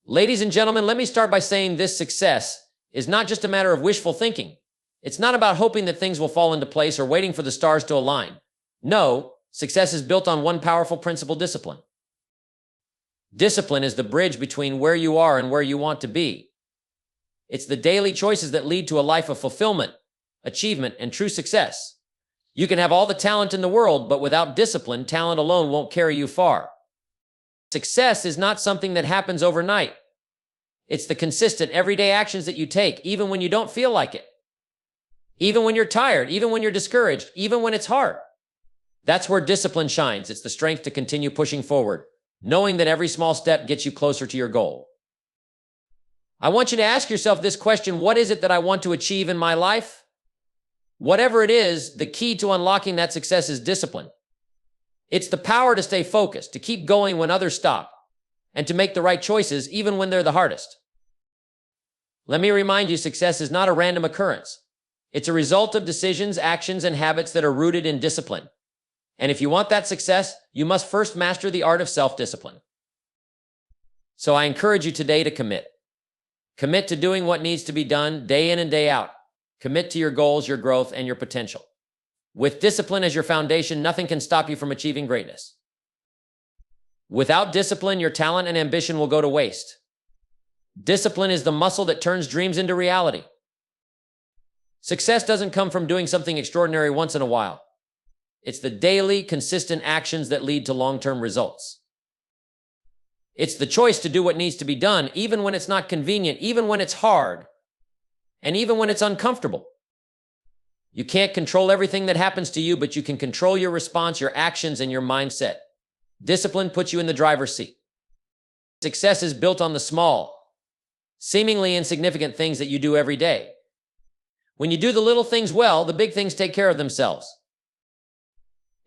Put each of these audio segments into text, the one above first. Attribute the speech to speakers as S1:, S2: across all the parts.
S1: Ladies and gentlemen, let me start by saying this: success is not just a matter of wishful thinking. It's not about hoping that things will fall into place or waiting for the stars to align. No, success is built on one powerful principle: discipline. Discipline is the bridge between where you are and where you want to be. It's the daily choices that lead to a life of fulfillment, achievement, and true success. You can have all the talent in the world, but without discipline, talent alone won't carry you far. Success is not something that happens overnight. It's the consistent, everyday actions that you take, even when you don't feel like it. Even when you're tired, even when you're discouraged, even when it's hard. That's where discipline shines. It's the strength to continue pushing forward, knowing that every small step gets you closer to your goal. I want you to ask yourself this question: what is it that I want to achieve in my life? Whatever it is, the key to unlocking that success is discipline. It's the power to stay focused, to keep going when others stop, and to make the right choices even when they're the hardest. Let me remind you, success is not a random occurrence. It's a result of decisions, actions, and habits that are rooted in discipline. And if you want that success, you must first master the art of self-discipline. So I encourage you today to commit. Commit to doing what needs to be done day in and day out. Commit to your goals, your growth, and your potential. With discipline as your foundation, nothing can stop you from achieving greatness. Without discipline, your talent and ambition will go to waste. Discipline is the muscle that turns dreams into reality. Success doesn't come from doing something extraordinary once in a while. It's the daily, consistent actions that lead to long-term results. It's the choice to do what needs to be done, even when it's not convenient, even when it's hard, and even when it's uncomfortable. You can't control everything that happens to you, but you can control your response, your actions, and your mindset. Discipline puts you in the driver's seat. Success is built on the small, seemingly insignificant things that you do every day. When you do the little things well, the big things take care of themselves.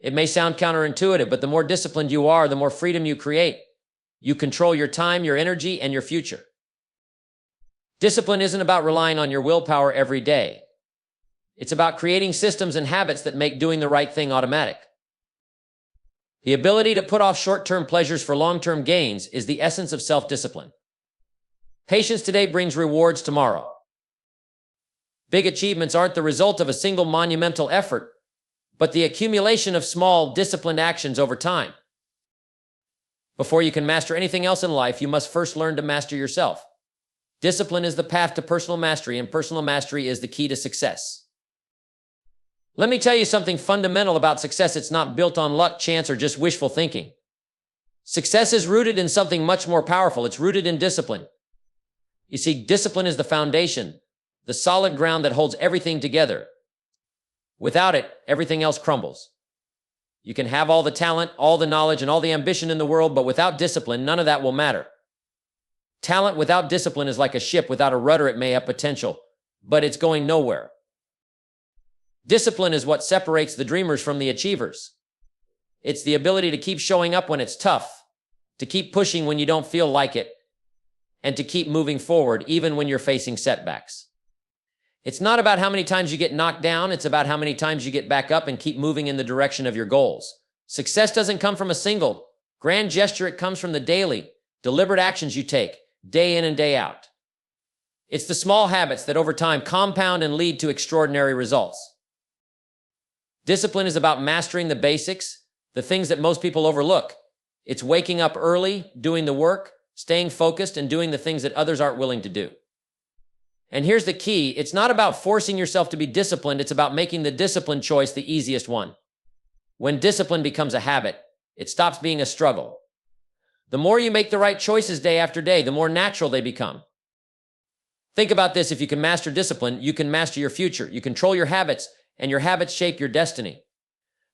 S1: It may sound counterintuitive, but the more disciplined you are, the more freedom you create. You control your time, your energy, and your future. Discipline isn't about relying on your willpower every day. It's about creating systems and habits that make doing the right thing automatic. The ability to put off short-term pleasures for long-term gains is the essence of self-discipline. Patience today brings rewards tomorrow. Big achievements aren't the result of a single monumental effort, but the accumulation of small, disciplined actions over time. Before you can master anything else in life, you must first learn to master yourself. Discipline is the path to personal mastery, and personal mastery is the key to success. Let me tell you something fundamental about success. It's not built on luck, chance, or just wishful thinking. Success is rooted in something much more powerful. It's rooted in discipline. You see, discipline is the foundation, the solid ground that holds everything together. Without it, everything else crumbles. You can have all the talent, all the knowledge, and all the ambition in the world, but without discipline, none of that will matter. Talent without discipline is like a ship without a rudder. It may have potential, but it's going nowhere. Discipline is what separates the dreamers from the achievers. It's the ability to keep showing up when it's tough, to keep pushing when you don't feel like it, and to keep moving forward even when you're facing setbacks. It's not about how many times you get knocked down. It's about how many times you get back up and keep moving in the direction of your goals. Success doesn't come from a single grand gesture. It comes from the daily, deliberate actions you take day in and day out. It's the small habits that over time compound and lead to extraordinary results. Discipline is about mastering the basics, the things that most people overlook. It's waking up early, doing the work, staying focused, and doing the things that others aren't willing to do. And here's the key: it's not about forcing yourself to be disciplined. It's about making the disciplined choice the easiest one. When discipline becomes a habit, it stops being a struggle. The more you make the right choices day after day, the more natural they become. Think about this: if you can master discipline, you can master your future. You control your habits, and your habits shape your destiny.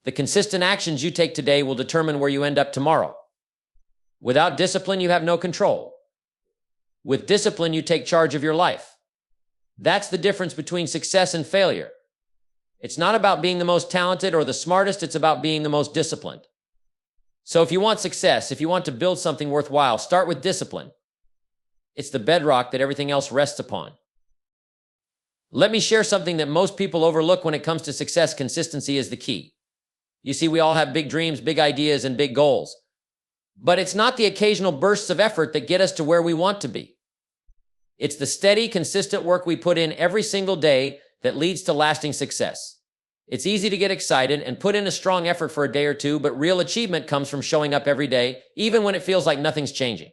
S1: The consistent actions you take today will determine where you end up tomorrow. Without discipline, you have no control. With discipline, you take charge of your life. That's the difference between success and failure. It's not about being the most talented or the smartest. It's about being the most disciplined. So if you want success, if you want to build something worthwhile, start with discipline. It's the bedrock that everything else rests upon. Let me share something that most people overlook when it comes to success. Consistency is the key. You see, we all have big dreams, big ideas, and big goals. But it's not the occasional bursts of effort that get us to where we want to be. It's the steady, consistent work we put in every single day that leads to lasting success. It's easy to get excited and put in a strong effort for a day or two, but real achievement comes from showing up every day, even when it feels like nothing's changing.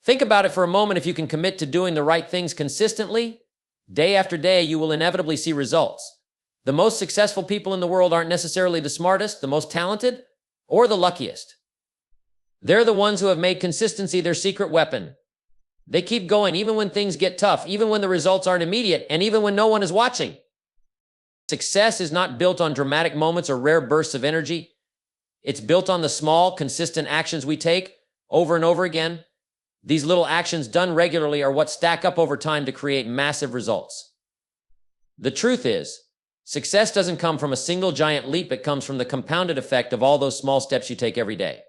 S1: Think about it for a moment. If you can commit to doing the right things consistently, day after day, you will inevitably see results. The most successful people in the world aren't necessarily the smartest, the most talented, or the luckiest. They're the ones who have made consistency their secret weapon. They keep going even when things get tough, even when the results aren't immediate, and even when no one is watching. Success is not built on dramatic moments or rare bursts of energy. It's built on the small, consistent actions we take over and over again. These little actions done regularly are what stack up over time to create massive results. The truth is, success doesn't come from a single giant leap. It comes from the compounded effect of all those small steps you take every day.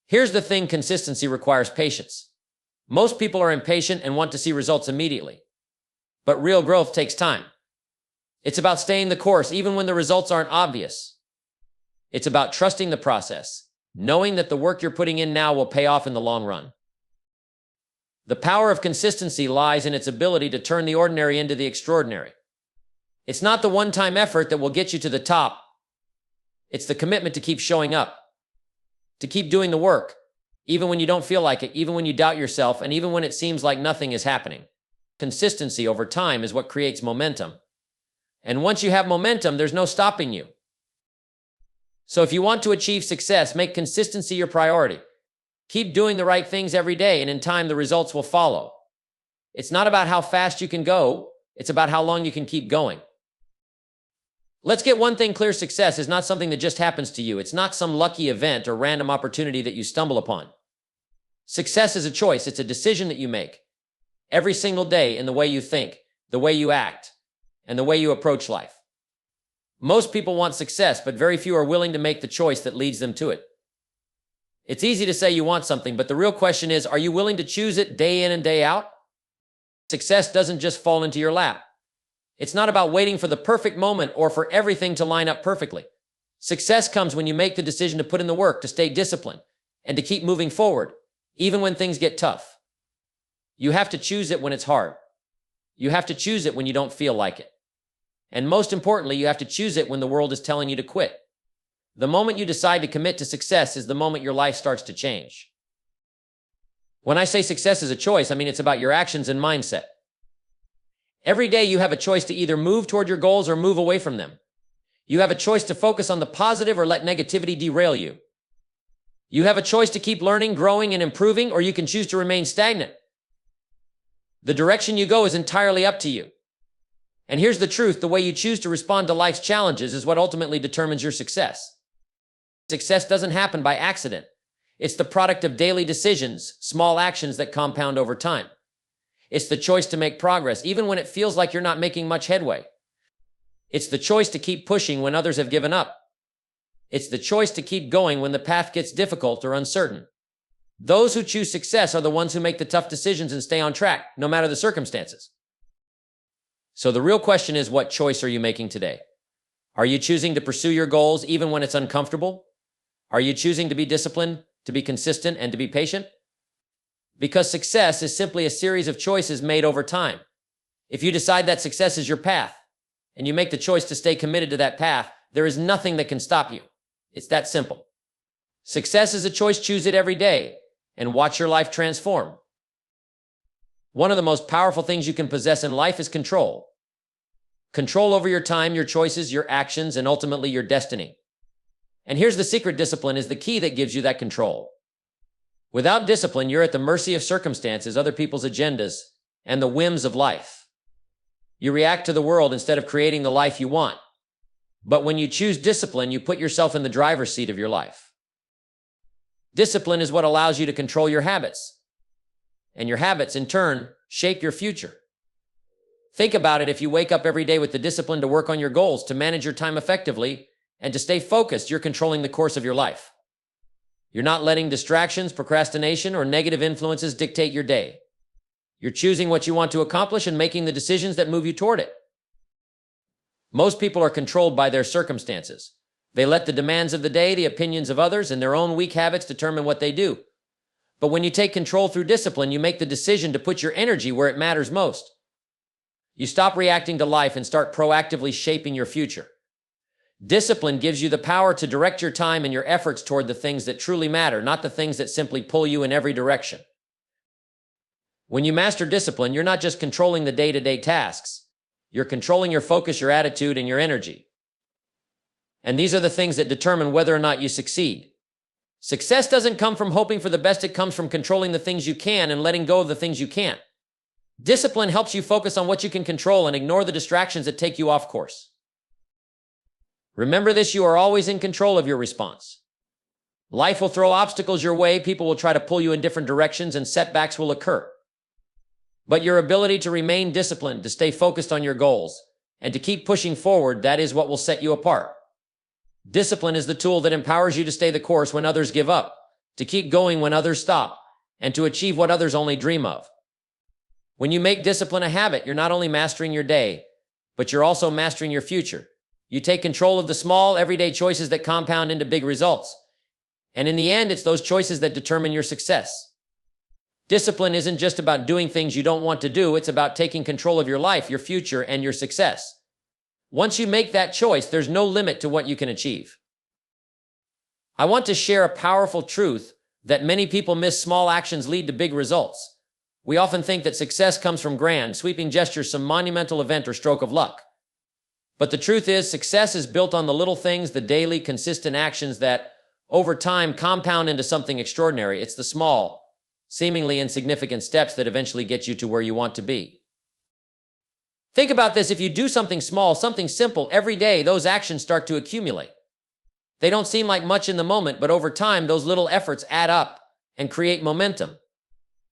S1: Here's the thing: consistency requires patience. Most people are impatient and want to see results immediately. But real growth takes time. It's about staying the course even when the results aren't obvious. It's about trusting the process, knowing that the work you're putting in now will pay off in the long run. The power of consistency lies in its ability to turn the ordinary into the extraordinary. It's not the one-time effort that will get you to the top. It's the commitment to keep showing up, to keep doing the work, even when you don't feel like it, even when you doubt yourself, and even when it seems like nothing is happening. Consistency over time is what creates momentum. And once you have momentum, there's no stopping you. So if you want to achieve success, make consistency your priority. Keep doing the right things every day, and in time, the results will follow. It's not about how fast you can go. It's about how long you can keep going. Let's get one thing clear: success is not something that just happens to you. It's not some lucky event or random opportunity that you stumble upon. Success is a choice. It's a decision that you make every single day in the way you think, the way you act, and the way you approach life. Most people want success, but very few are willing to make the choice that leads them to it. It's easy to say you want something, but the real question is, are you willing to choose it day in and day out? Success doesn't just fall into your lap. It's not about waiting for the perfect moment or for everything to line up perfectly. Success comes when you make the decision to put in the work, to stay disciplined, and to keep moving forward, even when things get tough. You have to choose it when it's hard. You have to choose it when you don't feel like it. And most importantly, you have to choose it when the world is telling you to quit. The moment you decide to commit to success is the moment your life starts to change. When I say success is a choice, I mean it's about your actions and mindset. Every day you have a choice to either move toward your goals or move away from them. You have a choice to focus on the positive or let negativity derail you. You have a choice to keep learning, growing, and improving, or you can choose to remain stagnant. The direction you go is entirely up to you. And here's the truth: the way you choose to respond to life's challenges is what ultimately determines your success. Success doesn't happen by accident. It's the product of daily decisions, small actions that compound over time. It's the choice to make progress, even when it feels like you're not making much headway. It's the choice to keep pushing when others have given up. It's the choice to keep going when the path gets difficult or uncertain. Those who choose success are the ones who make the tough decisions and stay on track, no matter the circumstances. So the real question is, what choice are you making today? Are you choosing to pursue your goals even when it's uncomfortable? Are you choosing to be disciplined, to be consistent, and to be patient? Because success is simply a series of choices made over time. If you decide that success is your path, and you make the choice to stay committed to that path, there is nothing that can stop you. It's that simple. Success is a choice. Choose it every day, and watch your life transform. One of the most powerful things you can possess in life is control. Control over your time, your choices, your actions, and ultimately your destiny. And here's the secret: discipline is the key that gives you that control. Without discipline, you're at the mercy of circumstances, other people's agendas, and the whims of life. You react to the world instead of creating the life you want. But when you choose discipline, you put yourself in the driver's seat of your life. Discipline is what allows you to control your habits. And your habits, in turn, shape your future. Think about it: if you wake up every day with the discipline to work on your goals, to manage your time effectively, and to stay focused, you're controlling the course of your life. You're not letting distractions, procrastination, or negative influences dictate your day. You're choosing what you want to accomplish and making the decisions that move you toward it. Most people are controlled by their circumstances. They let the demands of the day, the opinions of others, and their own weak habits determine what they do. But when you take control through discipline, you make the decision to put your energy where it matters most. You stop reacting to life and start proactively shaping your future. Discipline gives you the power to direct your time and your efforts toward the things that truly matter, not the things that simply pull you in every direction. When you master discipline, you're not just controlling the day-to-day tasks. You're controlling your focus, your attitude, and your energy. And these are the things that determine whether or not you succeed. Success doesn't come from hoping for the best. It comes from controlling the things you can and letting go of the things you can't. Discipline helps you focus on what you can control and ignore the distractions that take you off course. Remember this, you are always in control of your response. Life will throw obstacles your way, people will try to pull you in different directions, and setbacks will occur. But your ability to remain disciplined, to stay focused on your goals, and to keep pushing forward, that is what will set you apart. Discipline is the tool that empowers you to stay the course when others give up, to keep going when others stop, and to achieve what others only dream of. When you make discipline a habit, you're not only mastering your day, but you're also mastering your future. You take control of the small, everyday choices that compound into big results. And in the end, it's those choices that determine your success. Discipline isn't just about doing things you don't want to do, it's about taking control of your life, your future, and your success. Once you make that choice, there's no limit to what you can achieve. I want to share a powerful truth that many people miss: small actions lead to big results. We often think that success comes from grand, sweeping gestures, some monumental event or stroke of luck. But the truth is, success is built on the little things, the daily, consistent actions that, over time, compound into something extraordinary. It's the small, seemingly insignificant steps that eventually get you to where you want to be. Think about this. If you do something small, something simple every day, those actions start to accumulate. They don't seem like much in the moment, but over time, those little efforts add up and create momentum.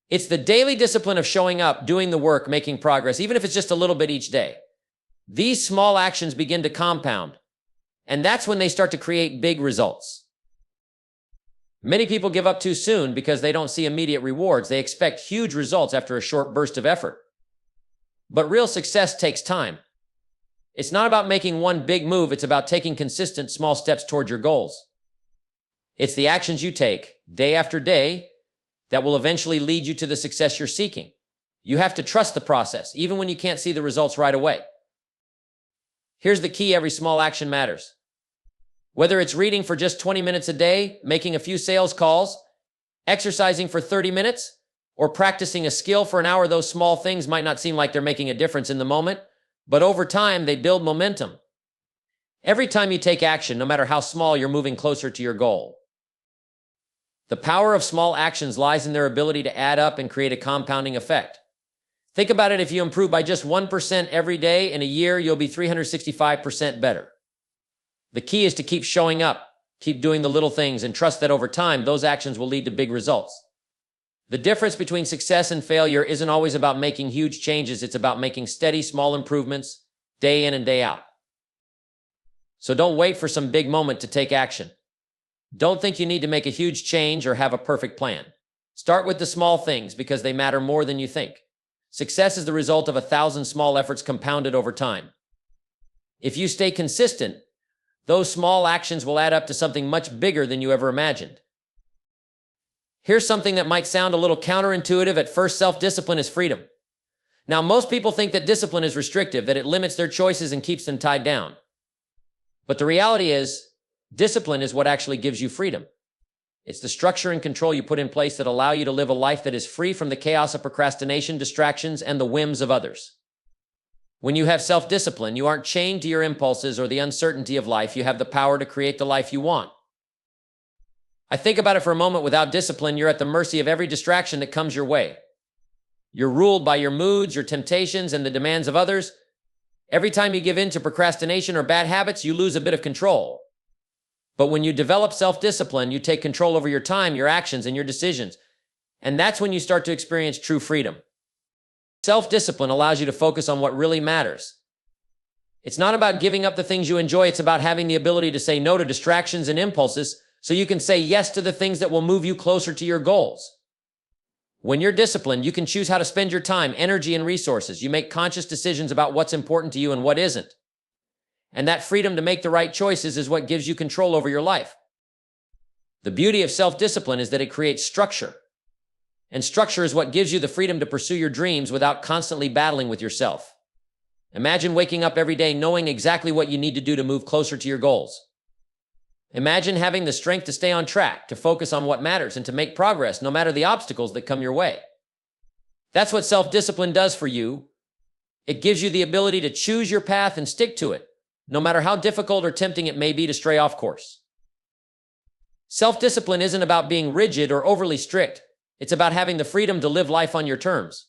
S1: It's the daily discipline of showing up, doing the work, making progress, even if it's just a little bit each day. These small actions begin to compound, and that's when they start to create big results. Many people give up too soon because they don't see immediate rewards. They expect huge results after a short burst of effort. But real success takes time. It's not about making one big move, it's about taking consistent small steps toward your goals. It's the actions you take, day after day, that will eventually lead you to the success you're seeking. You have to trust the process, even when you can't see the results right away. Here's the key: every small action matters. Whether it's reading for just 20 minutes a day, making a few sales calls, exercising for 30 minutes, or practicing a skill for an hour, those small things might not seem like they're making a difference in the moment, but over time, they build momentum. Every time you take action, no matter how small, you're moving closer to your goal. The power of small actions lies in their ability to add up and create a compounding effect. Think about it: if you improve by just 1% every day, in a year, you'll be 365% better. The key is to keep showing up, keep doing the little things, and trust that over time, those actions will lead to big results. The difference between success and failure isn't always about making huge changes. It's about making steady, small improvements, day in and day out. So don't wait for some big moment to take action. Don't think you need to make a huge change or have a perfect plan. Start with the small things because they matter more than you think. Success is the result of 1,000 small efforts compounded over time. If you stay consistent, those small actions will add up to something much bigger than you ever imagined. Here's something that might sound a little counterintuitive at first: self-discipline is freedom. Now, most people think that discipline is restrictive, that it limits their choices and keeps them tied down. But the reality is, discipline is what actually gives you freedom. It's the structure and control you put in place that allow you to live a life that is free from the chaos of procrastination, distractions, and the whims of others. When you have self-discipline, you aren't chained to your impulses or the uncertainty of life. You have the power to create the life you want. I think about it for a moment. Without discipline, you're at the mercy of every distraction that comes your way. You're ruled by your moods, your temptations, and the demands of others. Every time you give in to procrastination or bad habits, you lose a bit of control. But when you develop self-discipline, you take control over your time, your actions, and your decisions. And that's when you start to experience true freedom. Self-discipline allows you to focus on what really matters. It's not about giving up the things you enjoy. It's about having the ability to say no to distractions and impulses so you can say yes to the things that will move you closer to your goals. When you're disciplined, you can choose how to spend your time, energy, and resources. You make conscious decisions about what's important to you and what isn't. And that freedom to make the right choices is what gives you control over your life. The beauty of self-discipline is that it creates structure. And structure is what gives you the freedom to pursue your dreams without constantly battling with yourself. Imagine waking up every day knowing exactly what you need to do to move closer to your goals. Imagine having the strength to stay on track, to focus on what matters, and to make progress no matter the obstacles that come your way. That's what self-discipline does for you. It gives you the ability to choose your path and stick to it, no matter how difficult or tempting it may be to stray off course. Self-discipline isn't about being rigid or overly strict. It's about having the freedom to live life on your terms.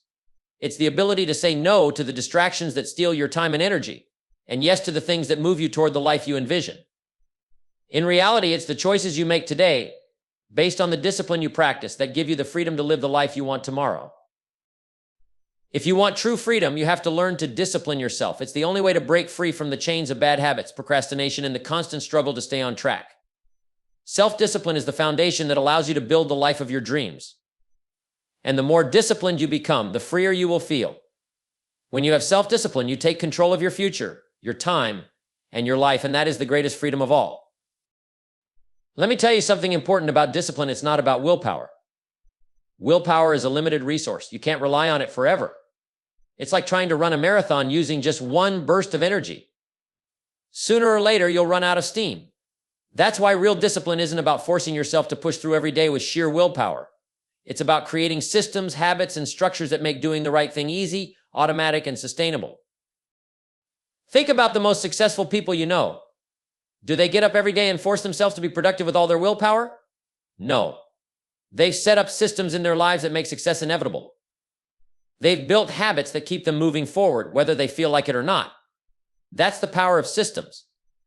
S1: It's the ability to say no to the distractions that steal your time and energy, and yes to the things that move you toward the life you envision. In reality, it's the choices you make today, based on the discipline you practice, that give you the freedom to live the life you want tomorrow. If you want true freedom, you have to learn to discipline yourself. It's the only way to break free from the chains of bad habits, procrastination, and the constant struggle to stay on track. Self-discipline is the foundation that allows you to build the life of your dreams. And the more disciplined you become, the freer you will feel. When you have self-discipline, you take control of your future, your time, and your life, and that is the greatest freedom of all. Let me tell you something important about discipline. It's not about willpower. Willpower is a limited resource. You can't rely on it forever. It's like trying to run a marathon using just one burst of energy. Sooner or later, you'll run out of steam. That's why real discipline isn't about forcing yourself to push through every day with sheer willpower. It's about creating systems, habits, and structures that make doing the right thing easy, automatic, and sustainable. Think about the most successful people you know. Do they get up every day and force themselves to be productive with all their willpower? No. They've set up systems in their lives that make success inevitable. They've built habits that keep them moving forward, whether they feel like it or not. That's the power of systems.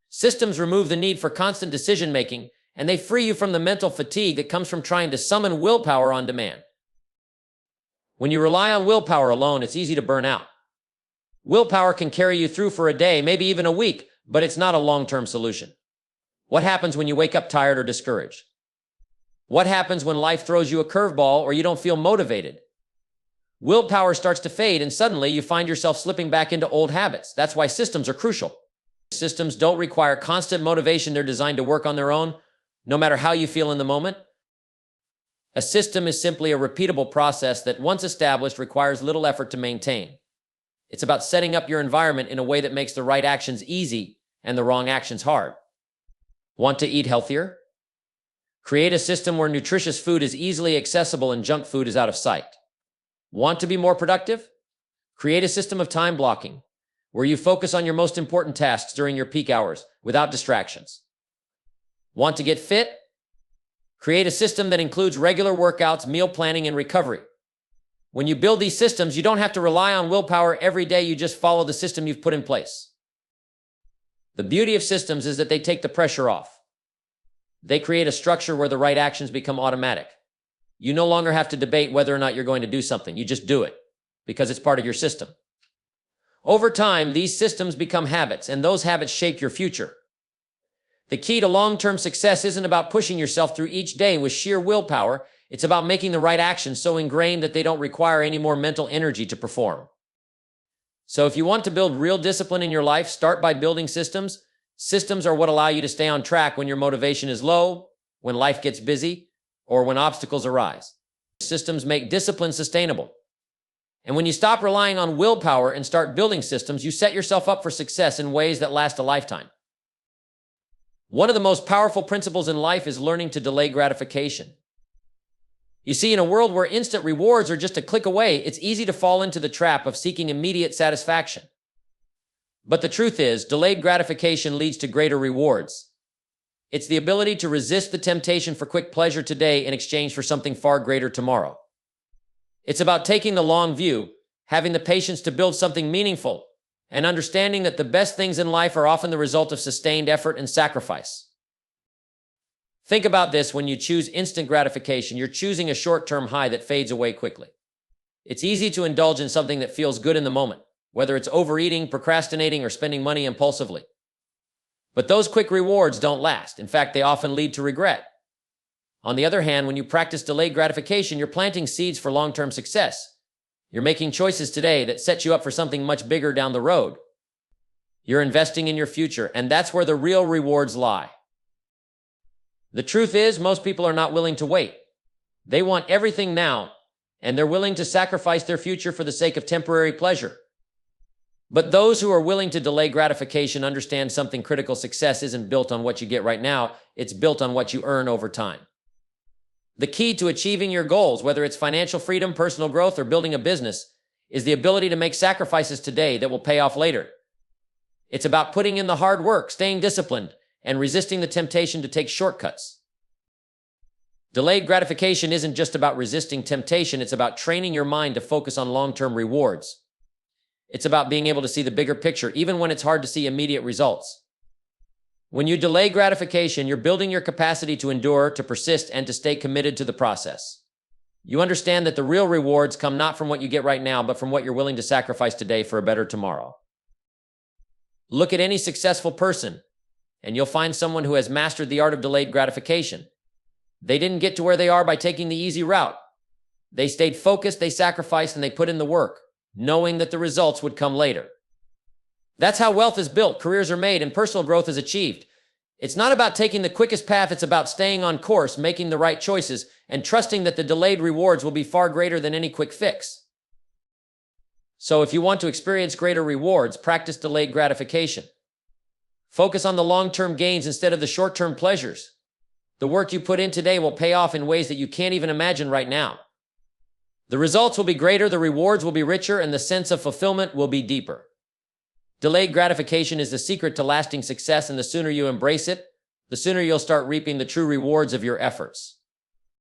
S1: Systems remove the need for constant decision-making, and they free you from the mental fatigue that comes from trying to summon willpower on demand. When you rely on willpower alone, it's easy to burn out. Willpower can carry you through for a day, maybe even a week, but it's not a long-term solution. What happens when you wake up tired or discouraged? What happens when life throws you a curveball or you don't feel motivated? Willpower starts to fade, and suddenly you find yourself slipping back into old habits. That's why systems are crucial. Systems don't require constant motivation. They're designed to work on their own, no matter how you feel in the moment. A system is simply a repeatable process that, once established, requires little effort to maintain. It's about setting up your environment in a way that makes the right actions easy and the wrong actions hard. Want to eat healthier? Create a system where nutritious food is easily accessible and junk food is out of sight. Want to be more productive? Create a system of time blocking, where you focus on your most important tasks during your peak hours without distractions. Want to get fit? Create a system that includes regular workouts, meal planning, and recovery. When you build these systems, you don't have to rely on willpower every day. You just follow the system you've put in place. The beauty of systems is that they take the pressure off. They create a structure where the right actions become automatic. You no longer have to debate whether or not you're going to do something. You just do it because it's part of your system. Over time, these systems become habits, and those habits shape your future. The key to long-term success isn't about pushing yourself through each day with sheer willpower. It's about making the right actions so ingrained that they don't require any more mental energy to perform. So if you want to build real discipline in your life, start by building systems. Systems are what allow you to stay on track when your motivation is low, when life gets busy, or when obstacles arise. Systems make discipline sustainable. And when you stop relying on willpower and start building systems, you set yourself up for success in ways that last a lifetime. One of the most powerful principles in life is learning to delay gratification. You see, in a world where instant rewards are just a click away, it's easy to fall into the trap of seeking immediate satisfaction. But the truth is, delayed gratification leads to greater rewards. It's the ability to resist the temptation for quick pleasure today in exchange for something far greater tomorrow. It's about taking the long view, having the patience to build something meaningful, and understanding that the best things in life are often the result of sustained effort and sacrifice. Think about this: when you choose instant gratification, you're choosing a short-term high that fades away quickly. It's easy to indulge in something that feels good in the moment, whether it's overeating, procrastinating, or spending money impulsively. But those quick rewards don't last. In fact, they often lead to regret. On the other hand, when you practice delayed gratification, you're planting seeds for long-term success. You're making choices today that set you up for something much bigger down the road. You're investing in your future, and that's where the real rewards lie. The truth is, most people are not willing to wait. They want everything now, and they're willing to sacrifice their future for the sake of temporary pleasure. But those who are willing to delay gratification understand something critical. Success isn't built on what you get right now, it's built on what you earn over time. The key to achieving your goals, whether it's financial freedom, personal growth, or building a business, is the ability to make sacrifices today that will pay off later. It's about putting in the hard work, staying disciplined, and resisting the temptation to take shortcuts. Delayed gratification isn't just about resisting temptation, it's about training your mind to focus on long-term rewards. It's about being able to see the bigger picture, even when it's hard to see immediate results. When you delay gratification, you're building your capacity to endure, to persist, and to stay committed to the process. You understand that the real rewards come not from what you get right now, but from what you're willing to sacrifice today for a better tomorrow. Look at any successful person, and you'll find someone who has mastered the art of delayed gratification. They didn't get to where they are by taking the easy route. They stayed focused, they sacrificed, and they put in the work, knowing that the results would come later. That's how wealth is built, careers are made, and personal growth is achieved. It's not about taking the quickest path, it's about staying on course, making the right choices, and trusting that the delayed rewards will be far greater than any quick fix. So if you want to experience greater rewards, practice delayed gratification. Focus on the long-term gains instead of the short-term pleasures. The work you put in today will pay off in ways that you can't even imagine right now. The results will be greater, the rewards will be richer, and the sense of fulfillment will be deeper. Delayed gratification is the secret to lasting success, and the sooner you embrace it, the sooner you'll start reaping the true rewards of your efforts.